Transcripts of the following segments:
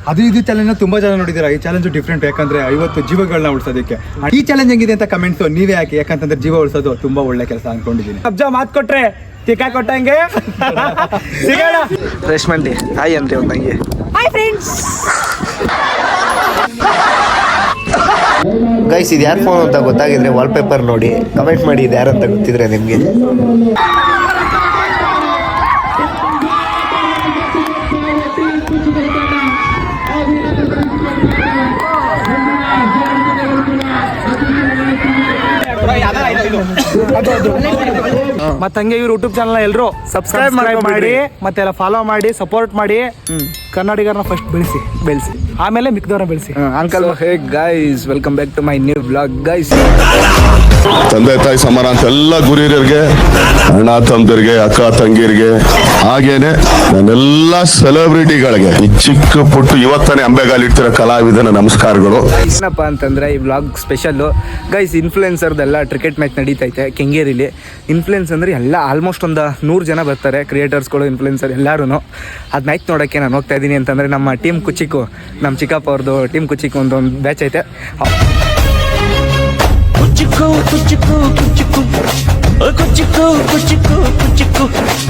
ಅದು ಇದು ಚಾಲೆಂಜ್ ತುಂಬಾ ಜನ ನೋಡಿದ್ದೀರಾ. ಈ ಚಾಲೆಂಜ್ ಡಿಫ್ರೆಂಟ್, ಯಾಕಂದ್ರೆ 50 ಜೀವಗಳನ್ನ ಉಳಿಸೋದಕ್ಕೆ. ಈ ಚಾಲೆಂಜ್ ಹೆಂಗಿದೆ ಅಂತ ಕಮೆಂಟ್ಸ್ ನೀವೇ ಹಾಕಿ, ಯಾಕಂತಂದ್ರೆ ಜೀವ ಉಳಿಸೋದು ತುಂಬಾ ಒಳ್ಳೆ ಕೆಲಸ ಅನ್ಕೊಂಡಿದ್ದೀನಿ. ಅಬ್ಜಾ ಮಾತ್ ಕೊಟ್ರೆ ಟಿಕಾ ಕೊಟ್ಟಂಗೆ ಸಿಗೋಣ. ರೇಷ್ಮಂಡಿ ಹಾಯ್ ಅಂತ ಒಂದಂಗೆ ಹಾಯ್ ಫ್ರೆಂಡ್ಸ್. ಗೈಸ್, ಇದು ಯಾರು ಫೋನ್ ಅಂತ ಗೊತ್ತಾಗಿದ್ರೆ ವಾಲ್ಪೇಪರ್ ನೋಡಿ ಕಮೆಂಟ್ ಮಾಡಿ, ಇದು ಯಾರಂತ ಗೊತ್ತಿದ್ರೆ ನಿಮಗೆ. ಮತ್ತೆ ಹಂಗೆ ಇವ್ರ ಯೂಟ್ಯೂಬ್ ಚಾನಲ್ ಎಲ್ಲರೂ ಸಬ್ಸ್ಕ್ರೈಬ್ ಮಾಡಿ ಮತ್ತೆ ಎಲ್ಲ ಫಾಲೋ ಮಾಡಿ ಸಪೋರ್ಟ್ ಮಾಡಿ. ಕನ್ನಡಿಗರನ್ನ ಫಸ್ಟ್ ಬೆಳೆಸಿ ಆಮೇಲೆ ಮಿಕ್ದವ್ರನ್ನ ಬೆಳೆಸಿ. Uncle hey guys, welcome back to my new blog guys. ತಂದೆ ತಾಯಿ ಸಮಾನ ಅಂತ ಎಲ್ಲ ಗುರಿಯರಿಗೆ, ಅಣ್ಣ ತಮ್ಮದರಿಗೆ, ಅಕ್ಕ ತಂಗಿರಿಗೆ, ಹಾಗೇನೆ ನನ್ನೆಲ್ಲ ಸೆಲೆಬ್ರಿಟಿಗಳಿಗೆ, ಈ ಚಿಕ್ಕ ಪುಟ್ಟು ಇವತ್ತನೇ ಅಂಬೆಗಾಲ್ ಇಡ್ತಿರೋ ಕಲಾವಿದನ ನಮಸ್ಕಾರಗಳು. ಏನಪ್ಪ ಅಂತಂದ್ರೆ ಈ ಬ್ಲಾಗ್ ಸ್ಪೆಷಲ್ಲು ಗೈಸ್. ಇನ್ಫ್ಲುಯೆನ್ಸರ್ದೆಲ್ಲ ಕ್ರಿಕೆಟ್ ಮ್ಯಾಚ್ ನಡೀತೈತೆ ಕೆಂಗೇರಿಲಿ. ಇನ್ಫ್ಲುಯೆನ್ಸ್ ಅಂದ್ರೆ ಎಲ್ಲ ಆಲ್ಮೋಸ್ಟ್ ಒಂದು 100 ಜನ ಬರ್ತಾರೆ, ಕ್ರಿಯೇಟರ್ಸ್ಗಳು, ಇನ್ಫ್ಲುಯೆನ್ಸರ್ ಎಲ್ಲರೂ. ಅದು ಮ್ಯಾಚ್ ನೋಡೋಕ್ಕೆ ನಾನು ಹೋಗ್ತಾ ಇದ್ದೀನಿ ಅಂತಂದರೆ ನಮ್ಮ ಟೀಮ್ ಕುಚಿಕ್ಕು, ನಮ್ಮ ಚಿಕ್ಕಪ್ಪ ಅವ್ರದ್ದು ಟೀಮ್ ಕುಚಿಕ್ಕು ಒಂದು ಬ್ಯಾಚ್ ಐತೆ.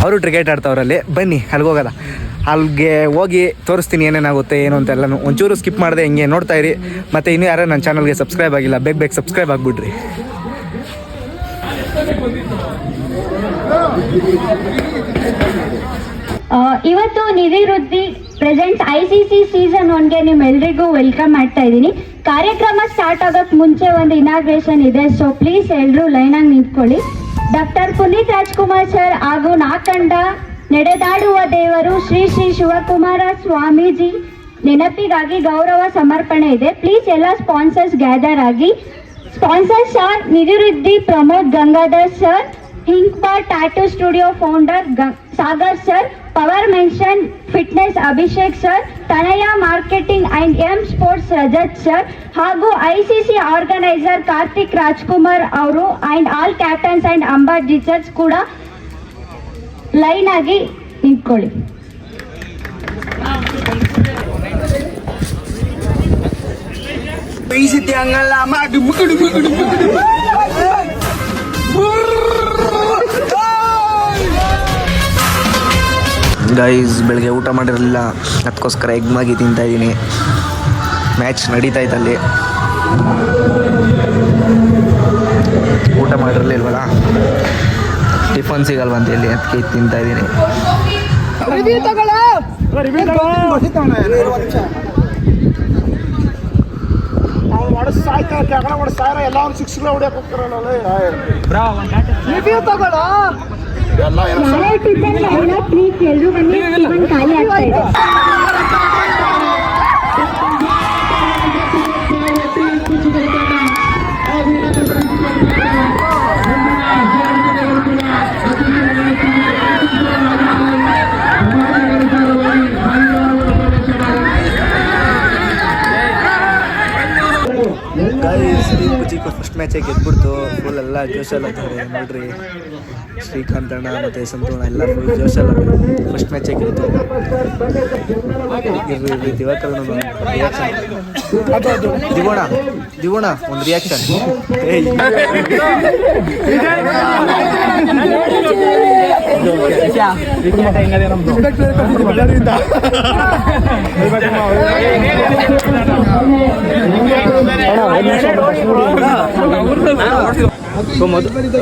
ಅವರು ಕ್ರಿಕೆಟ್ ಆಡ್ತಾವ್ರಲ್ಲಿ. ಬನ್ನಿ ಅಲ್ಲಿಗೆ ಹೋಗೋದ. ಅಲ್ಲಿಗೆ ಹೋಗಿ ತೋರಿಸ್ತೀನಿ ಏನೇನಾಗುತ್ತೆ ಏನು ಅಂತ ಎಲ್ಲನೂ. ಒಂಚೂರು ಸ್ಕಿಪ್ ಮಾಡಿದೆ ಹಿಂಗೆ ನೋಡ್ತಾ ಇರಿ. ಮತ್ತು ಇನ್ನೂ ಯಾರು ನನ್ನ ಚಾನಲ್ಗೆ ಸಬ್ಸ್ಕ್ರೈಬ್ ಆಗಿಲ್ಲ, ಬೇಗ ಸಬ್ಸ್ಕ್ರೈಬ್ ಆಗಿಬಿಡ್ರಿ. ಇವತ್ತು ನಿಧಿ ವೃದ್ಧಿ ಪ್ರೆಸೆಂಟ್ಸ್ ICC ಸೀಸನ್ 1ಗೆ ನಿಮ್ಮೆಲ್ಲರಿಗೂ ವೆಲ್ಕಮ್ ಮಾಡ್ತಾ ಇದ್ದೀನಿ. ಕಾರ್ಯಕ್ರಮ ಸ್ಟಾರ್ಟ್ ಆಗೋಕ್ಕೆ ಮುಂಚೆ ಒಂದು ಇನಾಗ್ರೇಷನ್ ಇದೆ, ಸೊ ಪ್ಲೀಸ್ ಎಲ್ಲರೂ ಲೈನಾಗಿ ನಿಂತ್ಕೊಳ್ಳಿ. ಡಾಕ್ಟರ್ ಪುನೀತ್ ರಾಜ್ಕುಮಾರ್ ಸರ್ ಹಾಗೂ ನಾಕಂಡ ನಡೆದಾಡುವ ದೇವರು ಶ್ರೀ ಶ್ರೀ ಶಿವಕುಮಾರ ಸ್ವಾಮೀಜಿ ನೆನಪಿಗಾಗಿ ಗೌರವ ಸಮರ್ಪಣೆ ಇದೆ. ಪ್ಲೀಸ್ ಎಲ್ಲ ಸ್ಪಾನ್ಸರ್ಸ್ ಗ್ಯಾದರ್ ಆಗಿ. Sponsors are Nidhi Vriddhi Pramod Gangadhar sir, ink bar tattoo studio founder Sagar sir, power mention fitness Abhishek sir, Tanaya marketing and sports Rajat sir, ಹಾಗೂ ICC ಆರ್ಗನೈಸರ್ ಕಾರ್ತಿಕ್ ರಾಜ್ಕುಮಾರ್ ಅವರು ಅಂಡ್ ಆಲ್ ಕ್ಯಾಪ್ಟನ್ಸ್ ಅಂಡ್ ಅಂಬರ್ ಟೀಚರ್ಸ್ ಕೂಡ ಲೈನ್ ಆಗಿ ನಿಂತ್ಕೊಳ್ಳಿ. ಗೈಸ್, ಬೆಳಗ್ಗೆ ಊಟ ಮಾಡಿರಲಿಲ್ಲ, ಅದಕ್ಕೋಸ್ಕರ ಎಗ್ ಮ್ಯಾಗಿ ತಿಂತಾ ಇದ್ದೀನಿ. ಮ್ಯಾಚ್ ನಡೀತಾ ಇತ್ತಲ್ಲಿ, ಊಟ ಮಾಡಿರಲಿಲ್ವಲ್ಲ, ಟಿಫನ್ ಸಿಗಲ್ವಂತ ಹೇಳಿ ಅದಕ್ಕೆ ತಿಂತಾ ಇದ್ದೀನಿ. ಖಾಲಿ ಆಗ್ತಾ ಇದೆ. ಫಸ್ಟ್ ಮ್ಯಾಚೇ ಗೆದ್ಬಿಡ್ತು. ಫುಲ್ ಎಲ್ಲ ಜೋಶಲ್ಲಿ ಇದ್ದಾರೆ ನೋಡ್ರಿ. ಶ್ರೀಕಾಂತ್ ಅಣ್ಣ ಮತ್ತು ಸಂತೋಣ ಎಲ್ಲ ಫುಲ್ ಜೋಶಲ್ಲಿ ಫಸ್ಟ್ ಮ್ಯಾಚೇ ಗೆದ್ದು. ದಿವಾಕರ್ ದಿವೋಣ ಒಂದು ರಿಯಾಕ್ಷನ್.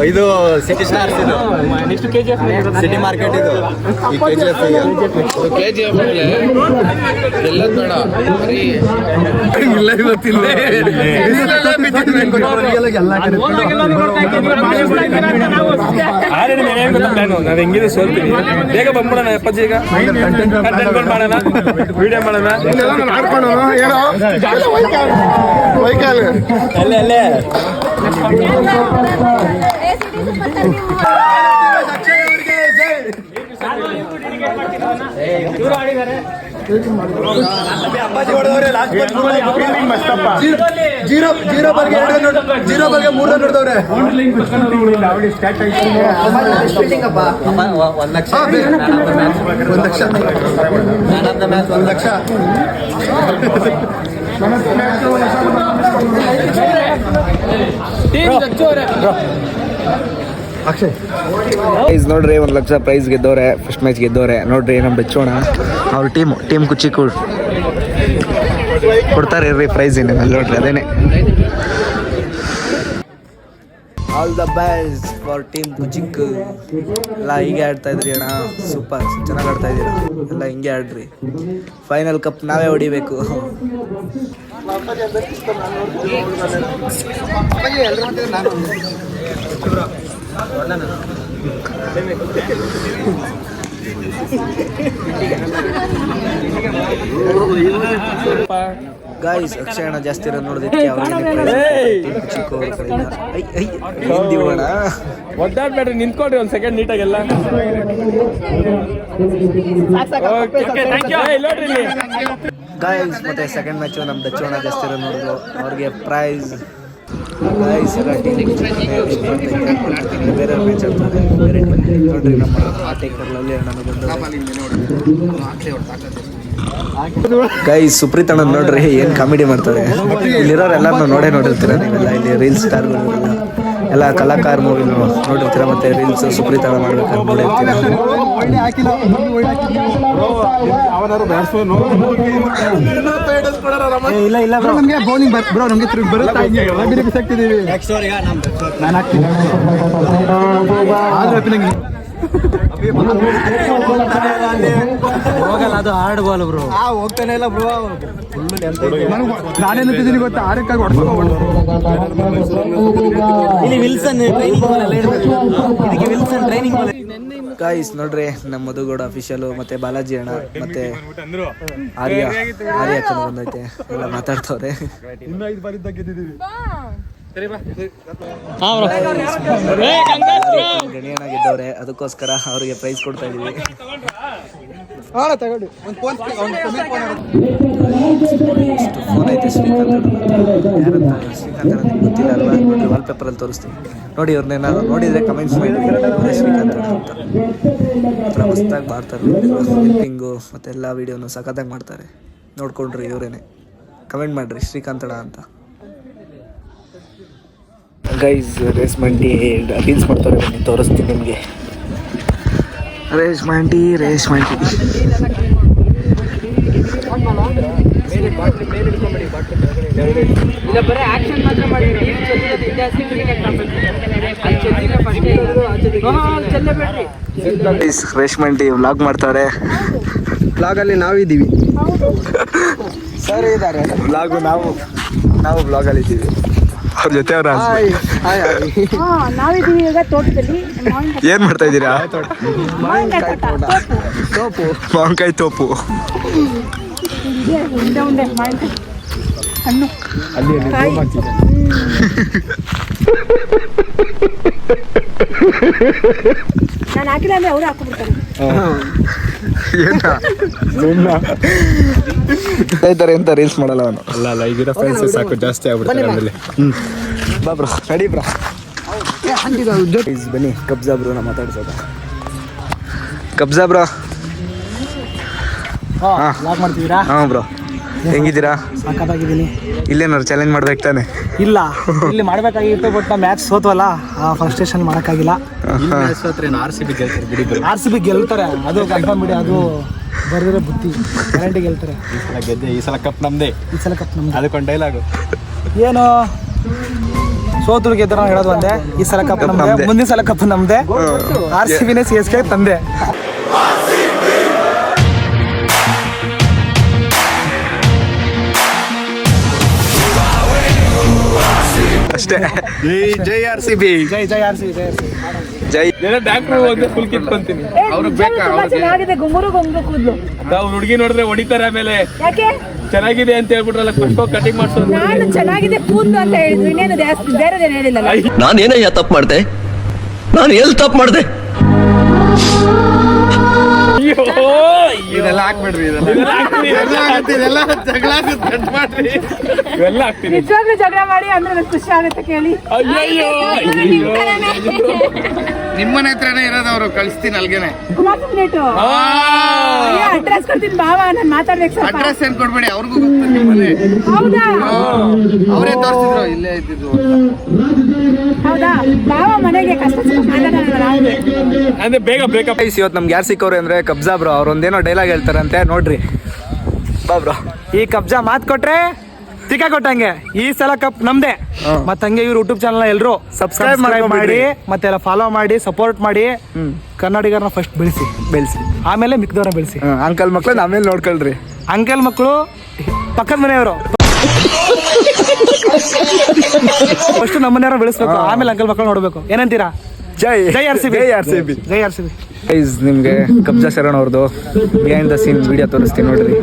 ಇದು ಸಿಟಿ ಸ್ಟಾರ್ಸ್, ಇದು ನೆಕ್ಸ್ಟ್ KGF ಸಿಟಿ ಮಾರ್ಕೆಟ್. ಇದು ಈ KGF ಎಲ್ಲ ಬೇಡ ಇಲ್ಲ ಇವತ್ತಿಲ್ಲ ನಾವು ಹೆಂಗಿದೆ ಸೋಲ್ತೀವಿ. ಬೇಗ ಬಂದ್ಬಿಡೋಣ ಅಪ್ಪಾಜಿ, ಈಗ ಕಂಟೆಂಟ್ ಮಾಡೋಣ, ವಿಡಿಯೋ ಮಾಡೋಣ. ಅಲ್ಲೇ ಜೀರೋ ಬಾಲ್ಗೆ 3 ರನ್ ಹೊಡೆದವ್ರೆ. 1 ಲಕ್ಷ. ಅಕ್ಷಯ್ ಪ್ರೈಸ್ ನೋಡ್ರಿ 1 ಲಕ್ಷ ಪ್ರೈಸ್ ಗೆದ್ದವ್ರೆ, ಫಸ್ಟ್ ಮ್ಯಾಚ್ ಗೆದ್ದವ್ರೆ. ನೋಡ್ರಿ ನಮ್ಮ ಬೆಚ್ಚೋಣ ಅವ್ರ ಟೀಮ್ ಕುಚಿಕು ಕೊಡ್ತಾರೆ ಇರ್ರಿ ಪ್ರೈಸ್ ಏನೇನು ಅಲ್ಲಿ ನೋಡ್ರಿ ಅದೇನೆ. All the best for team ಕುಚಿಕ್. ಎಲ್ಲ ಹೀಗೆ ಆಡ್ತಾ ಇದ್ರಿ ಅಣ್ಣ, ಸೂಪರ್ ಚೆನ್ನಾಗಿ ಆಡ್ತಾ ಇದ್ದೀರಾ ಎಲ್ಲ, ಹಿಂಗೆ ಆಡ್ರಿ. ಫೈನಲ್ ಕಪ್ ನಾವೇ ಹೊಡಿಬೇಕು. ಗಾಯ್ಸ್ ಅಕ್ಷಯ್ ಅಣ್ಣ ಜಾಸ್ತಿ ರನ್ ನೋಡೋದಕ್ಕೆ ಒದ್ದಾಡ್ಬೇಡ್ರಿ, ನಿಂತ್ಕೊಡ್ರಿ ಒಂದ್ ಸೆಕೆಂಡ್ ನೀಟಾಗೆಲ್ಲ. ಗಾಯ್ಸ್ ಮತ್ತೆ ಸೆಕೆಂಡ್ ಮ್ಯಾಚು ನಮ್ಮ ದಚ್ಚೋಣ ಜಾಸ್ತಿ ರನ್ ನೋಡಿದ್ರು, ಅವ್ರಿಗೆ ಪ್ರೈಸ್. ಗಾಯ್ಸ್ ಎಲ್ಲ ಬೇರೆ ಮ್ಯಾಚ್ ಆಡ್ತಾರೆ, ಬೇರೆ ಟೀಮ್ ನೋಡ್ರಿ. ನಮ್ಮ ಟೇಕರ್ ಲವ್ಲಿ ಅಣ್ಣನು ಬಂದು ಗೈಸ್ ಸುಪ್ರೀತ್ ಅಣ್ಣ ನೋಡ್ರಿ ಏನ್ ಕಾಮಿಡಿ ಮಾಡ್ತಾರೆ. ಇಲ್ಲಿರೋರು ಎಲ್ಲಾರು ನೋಡಿರ್ತೀರ ನೀವೆಲ್ಲ, ಇಲ್ಲಿ ರೀಲ್ಸ್ ಸ್ಟಾರ್ಗಳು ಎಲ್ಲ ಕಲಾಕಾರ ಮೂವಿ ನೋಡಿರ್ತೀರ, ಮತ್ತೆ ರೀಲ್ಸ್ ಸುಪ್ರೀತ್ ಅಣ್ಣ ಮಾಡ್ಬೇಕಾದ್ರೆ ನೋಡಿರ್ತೀರ. ಇಲ್ಲ ನಮಗೆ ಬೌಲಿಂಗ್ ಬ್ರೋ, ನಮಗೆ ಬರುತ್ತೆ. ನಾನು ಹಾಕ್ತೀನಿ ಹೋಗಲ್ಲ, ಅದು ಹಾರ್ಡ್ ಬಾಲ್ ಬ್ರೋ. ಹೋಗ್ತಾನೆ ಇಲ್ಲ ಬ್ರೋ. ನಾನೇನಿದ್ದೀನಿ ಗೊತ್ತಾ, ಆರಕ್ಕಾಗಿ ಗಾಯ್ಸ್ ನೋಡ್ರಿ ನಮ್ಮ ಮಧುಗೌಡ ಅಫಿಷಿಯಲ್ ಮತ್ತೆ ಬಾಲಾಜಿ ಅಣ್ಣ ಮತ್ತೆ ಆರ್ಯ ಅಕ್ಕನ ಬಂದೈತೆ, ಎಲ್ಲ ಮಾತಾಡ್ತವ್ರೆ. ಗಣಿಯಣ್ಣ ಗೆದ್ದವ್ರೆ, ಅದಕ್ಕೋಸ್ಕರ ಅವ್ರಿಗೆ ಪ್ರೈಸ್ ಕೊಡ್ತಾ ಇದೀವಿ. ಫೋನ್ ಐತೆ ಶ್ರೀಕಾಂತ್ ಗೊತ್ತಿಲ್ಲ ಅಲ್ವಾ, ವಾಲ್ ಪೇಪರ್ ಅಲ್ಲಿ ತೋರಿಸ್ತೀನಿ ನೋಡಿ. ಅವ್ರನ್ನೇನಾದ್ರು ನೋಡಿದ್ರೆ ಕಮೆಂಟ್ಸ್ ಮಾಡಿ ಶ್ರೀಕಾಂತ್ ಅಂತ. ಮಸ್ತಾಗಿ ಮಾಡ್ತಾರೆ, ಲಿಪ್ಪಿಂಗು ಮತ್ತೆ ಎಲ್ಲ ವಿಡಿಯೋನು ಸಖತ್ತಾಗಿ ಮಾಡ್ತಾರೆ, ನೋಡ್ಕೊಂಡ್ರಿ ಇವರೇನೆ. ಕಮೆಂಟ್ ಮಾಡ್ರಿ ಶ್ರೀಕಾಂತಳ ಅಂತ. ಗೈಸ್ ರೇಸ್ ಮಂಟಿ ರೀಲ್ಸ್ ಮಾಡ್ತಾರೆ, ಬನ್ನಿ ತೋರಿಸ್ತೀನಿ ನಿಮಗೆ. ರೇಸ್ ಮಂಟಿ ರೇಷ್ಮಂಟಿ ವ್ಲಾಗ್ ಮಾಡ್ತಾರೆ. ಬ್ಲಾಗಲ್ಲಿ ನಾವಿದ್ದೀವಿ, ಸರ್ ಇದ್ದಾರೆ ವ್ಲಾಗು, ನಾವು ವ್ಲಾಗಲ್ಲಿ ಇದ್ದೀವಿ. ಅವ್ರ ಜೊತೆ ಅವ್ರ ನಾವಿದ್ದೀವಿ ಈಗ ತೋಟದಲ್ಲಿ. ಏನ್ ಮಾಡ್ತಾ ಇದ್ದೀರಾ? ಮಾವಿನಕಾಯಿ ತೋಪು. ಉಂಡೆ ಹಣ್ಣು ನಾನು ಹಾಕಿಲ್ಲ ಅಂದ್ರೆ ಅವ್ರು ಹಾಕೊಂಡ್ಬಿಡ್ತಾರೆ. ಎಂತ ರೀಲ್ಸ್ ಮಾಡಲ್ಲ ಅವನು. ಅಲ್ಲ ಈಗಿರೋ ಫ್ರೆಂಡ್ಸ್ ಸಾಕು, ಜಾಸ್ತಿ ಆಗ್ಬಿಡ್ತಾರೆ ಆಮೇಲೆ. ಬಾ ಬ್ರೋ, ನಡಿ ಬ್ರೋ, ಬನ್ನಿ. ಕಬ್ಜಾ ಬ್ರೋ ನಾ ಮಾತಾಡ್ಸೋದ. ಕಬ್ಜಾ ಬ್ರೋ, ಮಾಡ್ತಿದ್ದೀರಾ? ಹಾಂ ಬ್ರೋ, ಹೆಂಗಿದ್ದೀರಾ? ಸಾಕಾಗಿದ್ದೀನಿ. ಇಲ್ಲೇನಾದ್ರು ಚಾಲೆಂಜ್ ಮಾಡ್ಬೇಕು ತಾನೆ? ಇಲ್ಲ, ಇಲ್ಲಿ ಮಾಡ್ಬೇಕಾಗಿತ್ತು, ಬಟ್ ನಾವು ಮ್ಯಾಚ್ ಸೋತ್ವಲ್ಲ, ಆ ಫ್ರಸ್ಟ್ರೇಷನ್ ಮಾಡೋಕ್ಕಾಗಿಲ್ಲ. RCB ಗೆಲ್ತಾರೆ, ಅದು ಕನ್ಫರ್ಮ್ ಬಿಡಿ, ಅದು ಬರೆದ್ರೆ ಬುತ್ತಿ ಗ್ಯಾರಂಟಿ ಗೆಲ್ತಾರೆ. ಈ ಸಲ ಕಪ್ ನಮ್ದೇ. ಅದಕ್ಕೊಂದು ಡೈಲಾಗು ಏನು, ಸೋತರು ಗೆದ್ದರು ಹೇಳೋದು ಒಂದೇ. ಈ ಸಲ ಕಪ್ ನಮ್ದೆ, ಮುಂದಿನ ಸಲ ಕಪ್ ನಮ್ದೆ. RCBನೇ CSK ತಂದೆ. ಅಷ್ಟೇ. ಜೈ RCB, ಜೈ RCB. ಜೈ. ಫುಲ್ ಕಿತ್ಕೊಂತೀನಿ. ಚೆನ್ನಾಗಿದೆ, ಗುಮ್ಮರು ಗೊಂಗು ಕೂದಲು. ನಾವು ಹುಡುಗಿ ನೋಡಿದ್ರೆ ಹೊಡಿತಾರೆ ಆಮೇಲೆ. ಯಾಕೆ ಚೆನ್ನಾಗಿದೆ ಅಂತ ಹೇಳ್ಬಿಟ್ರಲ್ಲ, ಕಟಿಂಗ್ ಮಾಡ್ಸೋದು. ನಾನು ಚೆನ್ನಾಗಿದೆ ಕೂದಲು ಅಂತ ಹೇಳಿದ್ರು, ಇನ್ನೇನು ಜಾಸ್ತಿ ಬೇರೆದೇನು ಹೇಳಿಲ್ಲ. ನಾನೇನಯ್ಯ ತಪ್ಪು ಮಾಡಿದೆ? ನಾನು ಎಲ್ಲಿ ತಪ್ಪು ಮಾಡಿದೆ? ಅಯ್ಯೋ ಇದೆಲ್ಲ ಹಾಕ್ಬಿಡ್ರಿ ಇದೆಲ್ಲ ಜಗಳ ಮಾಡ್ರಿ ಇವೆಲ್ಲ ಆಗ್ತೀನಿ ನಿಜವಾಗ್ಲೂ ಜಗಳ ಮಾಡಿ ಅಂದ್ರೆ ನನಗೆ ಖುಷಿ ಆಗುತ್ತೆ ಕೇಳಿ. ಅಯ್ಯಯ್ಯೋ ನಿಮ್ಮನೆ ಹತ್ರನೇ ಇರೋದು ಅವರು ಕಳಿಸ್ತೀನಿ ಅಲ್ಗೇನೆ. ಅಡ್ರೆಸ್ ಕೊಡ್ತೀನಿ ಬಾವ, ನಾನು ಮಾತಾಡ್ಬೇಕು ಸ್ವಲ್ಪ. ಅಡ್ರೆಸ್ ಏನ್ ಕೊಡ್ಬೇಡಿ, ಅವ್ರಿಗೂ ಗೊತ್ತು ನಿಮ್ಮನೆ. ಹೌದಾ? ಅವರೇ ತೋರಿಸಿದ್ರು ಇಲ್ಲೇ ಇದ್ದಿದ್ದು. ಹೌದಾ? ಬಾವ ಮನೆಗೆ ಕಷ್ಟ ಸುಖ ಮಾತಾಡೋಣ ನಾವು. ಅಂದ್ರೆ ಬೇಗ ಬ್ರೇಕಪ್. ಇವತ್ತು ನಮ್ಗೆ ಯಾರು ಸಿಕ್ಕವ್ರೆ ಅಂದ್ರೆ ಕಬ್ಜಾ ಬ್ರೋ. ಅವ್ರೊಂದೇನೋ ಡೈಲಾಗ್ ಹೇಳ್ತಾರಂತೆ ನೋಡ್ರಿ. ಬಾ ಬ್ರೋ. ಈ ಕಬ್ಜಾ ಮಾತ್ ಕೊಟ್ರೆ ತಿಕ್ಕ ಕೊಟ್ಟಂಗೆ. ಈ ಸಲ ಕಪ್ ನಮ್ದೆ. ಮತ್ತೆ ಹಂಗೆ ಇವ್ರ ಯೂಟ್ಯೂಬ್ ಚಾನಲ್ ಎಲ್ಲರೂ ಸಬ್ಸ್ಕ್ರೈಬ್ ಮಾಡಿ ಮತ್ತೆ ಎಲ್ಲ ಫಾಲೋ ಮಾಡಿ ಸಪೋರ್ಟ್ ಮಾಡಿ. ಕನ್ನಡಿಗರನ್ನ ಫಸ್ಟ್ ಬೆಳೆಸಿ ಆಮೇಲೆ ಮಿಕ್ದವ್ರನ್ನ ಬೆಳೆಸಿ. ಅಂಕಲ್ ಮಕ್ಳನ್ನ ಆಮೇಲೆ ನೋಡ್ಕೊಳ್ರಿ. ಅಂಕಲ್ ಮಕ್ಕಳು ಪಕ್ಕದ ಮನೆಯವರು ಫಸ್ಟ್ ನಮ್ಮ ಮನೆಯವ್ರ ಬೆಳೆಸ್ಬೇಕು, ಆಮೇಲೆ ಅಂಕಲ್ ಮಕ್ಕಳು ನೋಡ್ಬೇಕು. ಏನಂತೀರಾ? ಜೈ RCB. ಜೈ RCB. ಗೈಸ್ ನಿಮಗೆ ಕಬ್ಜಾ ಶರಣ್ ಅವ್ರದ್ದು ಬಿಹೈಂಡ್ ದ ಸೀನ್ ವಿಡಿಯೋ ತೋರಿಸ್ತೀನಿ ನೋಡ್ರಿ.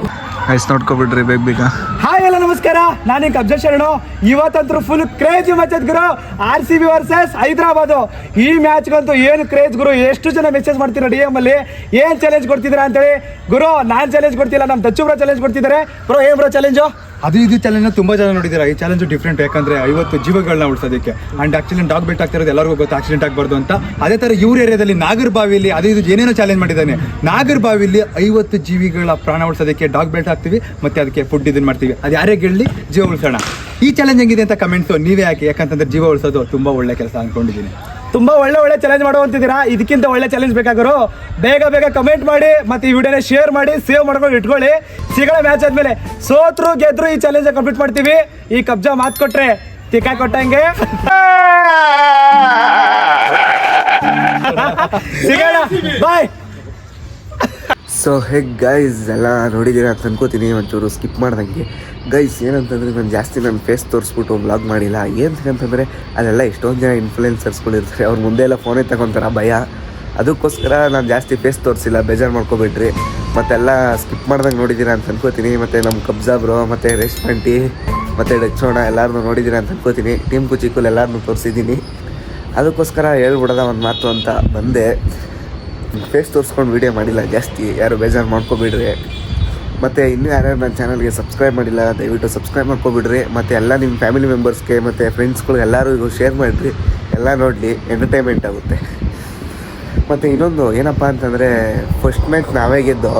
ಗೈಸ್ ನೋಡ್ಕೊಬಿಡ್ರಿ ಬೇಗ. ಹಾಯ್ ಎಲ್ಲ ನಮಸ್ಕಾರ, ನಾನು ಕಬ್ಜಾ ಶರಣು. ಇವತ್ತಂತೂ ಫುಲ್ ಕ್ರೇಜ್ ಮ್ಯಾಚ್ ಗುರು. RCB versus Hyderabad. ಈ ಮ್ಯಾಚ್ಗಂತೂ ಏನು ಕ್ರೇಜ್ ಗುರು. ಎಷ್ಟು ಜನ ಮೆಸೇಜ್ ಮಾಡ್ತೀರಾ DM ಅಲ್ಲಿ ಏನ್ ಚಾಲೆಂಜ್ ಕೊಡ್ತಿದ್ದೀರಾ ಅಂತೇಳಿ. ಗುರು ನಾನ್ ಚಾಲೆಂಜ್ ಕೊಡ್ತಿಲ್ಲ, ನಮ್ಮ ದಚ್ಚು ಬ್ರೋ ಚಾಲೆಂಜ್ ಕೊಡ್ತಿದ್ದಾರೆ. ಬ್ರೋ ಏನ್ ಬ್ರೋ ಚಾಲೆಂಜು? ಅದು ಇದು ಚಾಲೆಂಜ್ ತುಂಬಾ ಜನ ನೋಡಿದ್ದೀರಾ. ಈ ಚಾಲೆಂಜ್ ಡಿಫ್ರೆಂಟ್, ಯಾಕಂದ್ರೆ 50 ಜೀವಗಳನ್ನ ಉಳಿಸೋದಕ್ಕೆ. ಅಂಡ್ ಆಕ್ಚುಲಿ ಡಾಗ್ ಬೆಲ್ಟ್ ಆಗ್ತಿರೋದು ಎಲ್ಲರಿಗೂ ಗೊತ್ತು, ಆಕ್ಸಿಡೆಂಟ್ ಆಗಬಾರ್ದು ಅಂತ. ಅದೇ ತರ ಇವ್ರ ಏರಿಯಾದಲ್ಲಿ ನಾಗರಬಾವಿಲಿ ಅದು ಇದು ಏನೇನೋ ಚಾಲೆಂಜ್ ಮಾಡಿದ್ದಾನೆ. ನಾಗರಬಾವಿಲಿ 50 ಜೀವಿಗಳ ಪ್ರಾಣ ಉಳಿಸೋದಕ್ಕೆ ಡಾಗ್ ಬೆಲ್ಟ್ ಹಾಕ್ತಿವಿ, ಮತ್ತೆ ಅದಕ್ಕೆ ಫುಡ್ ಇದನ್ನ ಮಾಡ್ತೀವಿ. ಅದು ಯಾರೇ ಗೆಲ್ಲಿ ಜೀವ ಉಳಿಸೋಣ. ಈ ಚಾಲೆಂಜ್ ಹೆಂಗಿದೆ ಅಂತ ಕಮೆಂಟ್ಸ್ ನೀವೇ ಹಾಕಿ, ಯಾಕಂತಂದ್ರೆ ಜೀವ ಉಳಿಸೋದು ತುಂಬಾ ಒಳ್ಳೆ ಕೆಲಸ ಅನ್ಕೊಂಡಿದ್ದೀನಿ. ತುಂಬಾ ಒಳ್ಳೆ ಚಾಲೆಂಜ್ ಮಾಡುವಂತಿದ್ದೀರಾ. ಇದಕ್ಕಿಂತ ಒಳ್ಳೆ ಚಾಲೆಂಜ್ ಬೇಕಾಗಿರೋ ಬೇಗ ಕಮೆಂಟ್ ಮಾಡಿ ಮತ್ತೆ ಈ ವಿಡಿಯೋನ ಶೇರ್ ಮಾಡಿ ಸೇವ್ ಮಾಡ್ಕೊಂಡು ಇಟ್ಕೊಳ್ಳಿ. ಸಿಗಳ ಮ್ಯಾಚ್ ಆದ್ಮೇಲೆ ಸೋತ್ರು ಗೆದ್ರು ಈ ಚಾಲೆಂಜ್ ಕಂಪ್ಲೀಟ್ ಮಾಡ್ತೀವಿ. ಈ ಕಬ್ಜಾ ಮಾತ್ ಕೊಟ್ರೆ ತಿಕ್ಕ ಕೊಟ್ಟಂಗೆ. ಸಿಗೋಣ, ಬಾಯ್. ಸೊ ಹೇಗೆ ಗೈಸ್ ಎಲ್ಲ ನೋಡಿದ್ದೀರಾ ಅಂತ ಅನ್ಕೋತೀನಿ. ಒಂಚೂರು ಸ್ಕಿಪ್ ಮಾಡ್ದಂಗೆ ಗೈಸ್. ಏನಂತಂದರೆ ನಾನು ಜಾಸ್ತಿ ನನ್ನ ಫೇಸ್ ತೋರಿಸ್ಬಿಟ್ಟು ವ್ಲಾಗ್ ಮಾಡಿಲ್ಲ. ಏನಂತಂದರೆ ಅಲ್ಲೆಲ್ಲ ಎಷ್ಟೊಂದು ಜನ ಇನ್ಫ್ಲುಯೆನ್ಸರ್ಸ್ಗಳು ಇರ್ತಾರೆ, ಅವ್ರ ಮುಂದೆ ಎಲ್ಲ ಫೋನೇ ತಗೊತಾರೆ ಭಯ. ಅದಕ್ಕೋಸ್ಕರ ನಾನು ಜಾಸ್ತಿ ಫೇಸ್ ತೋರಿಸಿಲ್ಲ, ಬೇಜಾರು ಮಾಡ್ಕೊಬೇಡ್ರಿ. ಮತ್ತೆಲ್ಲ ಸ್ಕಿಪ್ ಮಾಡ್ದಂಗೆ ನೋಡಿದ್ದೀರಾ ಅಂತ ಅನ್ಕೋತೀನಿ. ಮತ್ತು ನಮ್ಮ ಕಬ್ಜಾ ಬ್ರೋ ಮತ್ತು ರೇಷ್ಮಂಟಿ ಮತ್ತು ಡಚ್ಚೋಣ ಎಲ್ಲರನ್ನೂ ನೋಡಿದ್ದೀರಾ ಅಂತ ಅನ್ಕೋತೀನಿ. ಟೀಮ್ ಕುಚಿಕುಲ್ ಎಲ್ಲರನ್ನೂ ತೋರಿಸಿದ್ದೀನಿ. ಅದಕ್ಕೋಸ್ಕರ ಹೇಳ್ಬಿಡೋದ ಒಂದು ಮಾತು ಅಂತ ಬಂದೆ. ಫೇಸ್ ತೋರಿಸ್ಕೊಂಡು ವೀಡಿಯೋ ಮಾಡಿಲ್ಲ ಜಾಸ್ತಿ, ಯಾರು ಬೇಜಾರು ಮಾಡ್ಕೊಬಿಡ್ರಿ. ಮತ್ತು ಇನ್ನೂ ಯಾರ್ಯಾರು ನನ್ನ ಚಾನಲ್ಗೆ ಸಬ್ಸ್ಕ್ರೈಬ್ ಮಾಡಿಲ್ಲ ದಯವಿಟ್ಟು ಸಬ್ಸ್ಕ್ರೈಬ್ ಮಾಡ್ಕೊಬಿಡ್ರಿ. ಮತ್ತು ಎಲ್ಲ ನಿಮ್ಮ ಫ್ಯಾಮಿಲಿ ಮೆಂಬರ್ಸ್ಗೆ ಮತ್ತು ಫ್ರೆಂಡ್ಸ್ಗಳು ಎಲ್ಲರೂ ಶೇರ್ ಮಾಡಿರಿ, ಎಲ್ಲ ನೋಡಲಿ, ಎಂಟರ್ಟೈನ್ಮೆಂಟ್ ಆಗುತ್ತೆ. ಮತ್ತು ಇನ್ನೊಂದು ಏನಪ್ಪ ಅಂತಂದರೆ ಫಸ್ಟ್ ಮ್ಯಾಚ್ ನಾವೇ ಗೆದ್ದು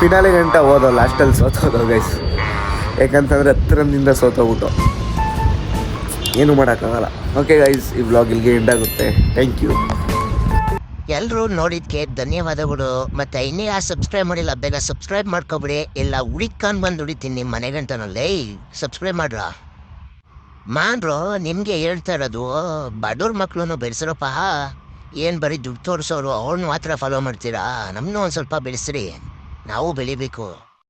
ಫಿನಾಲೆ ಗಂಟ ಹೋದೋ, ಲಾಸ್ಟಲ್ಲಿ ಸೋತೋದೋ ಗೈಸ್. ಯಾಕಂತಂದರೆ 10 ರನ್ನಿಂದ ಸೋತೋಗ್ಬಿಟ್ಟು ಏನೂ ಮಾಡೋಕ್ಕಾಗಲ್ಲ. ಓಕೆ ಗೈಸ್, ಈ ವ್ಲಾಗ್ ಇಲ್ಲಿಗೆ ಎಂಡ್ ಆಗುತ್ತೆ. Thank you. ಎಲ್ಲರೂ ನೋಡಿದ್ಕೆ ಧನ್ಯವಾದಗಳು. ಮತ್ತು ಇನ್ನೇ ಯಾರು ಸಬ್ಸ್ಕ್ರೈಬ್ ಮಾಡಿಲ್ಲ ಬೇಗ ಸಬ್ಸ್ಕ್ರೈಬ್ ಮಾಡ್ಕೊಬಿಡಿ. ಎಲ್ಲ ಹುಡಿಕೊಂಡು ಬಂದು ಹುಡಿತೀನಿ ನಿಮ್ಮ ಮನೆಗಂಟನಲ್ಲೇ. ಸಬ್ಸ್ಕ್ರೈಬ್ ಮಾಡ್ರ ಮಾಡ್ರು. ನಿಮಗೆ ಹೇಳ್ತಾ ಇರೋದು ಬಡವ್ರ ಮಕ್ಕಳನ್ನು ಬೆಳೆಸಿರಪ್ಪ. ಏನು ಬರೀ ದುಡ್ಡು ತೋರಿಸೋರು ಅವ್ರನ್ನ ಮಾತ್ರ ಫಾಲೋ ಮಾಡ್ತೀರಾ? ನಮ್ಮನ್ನೂ ಒಂದು ಸ್ವಲ್ಪ ಬೆಳೆಸ್ರಿ, ನಾವು ಬೆಳಿಬೇಕು.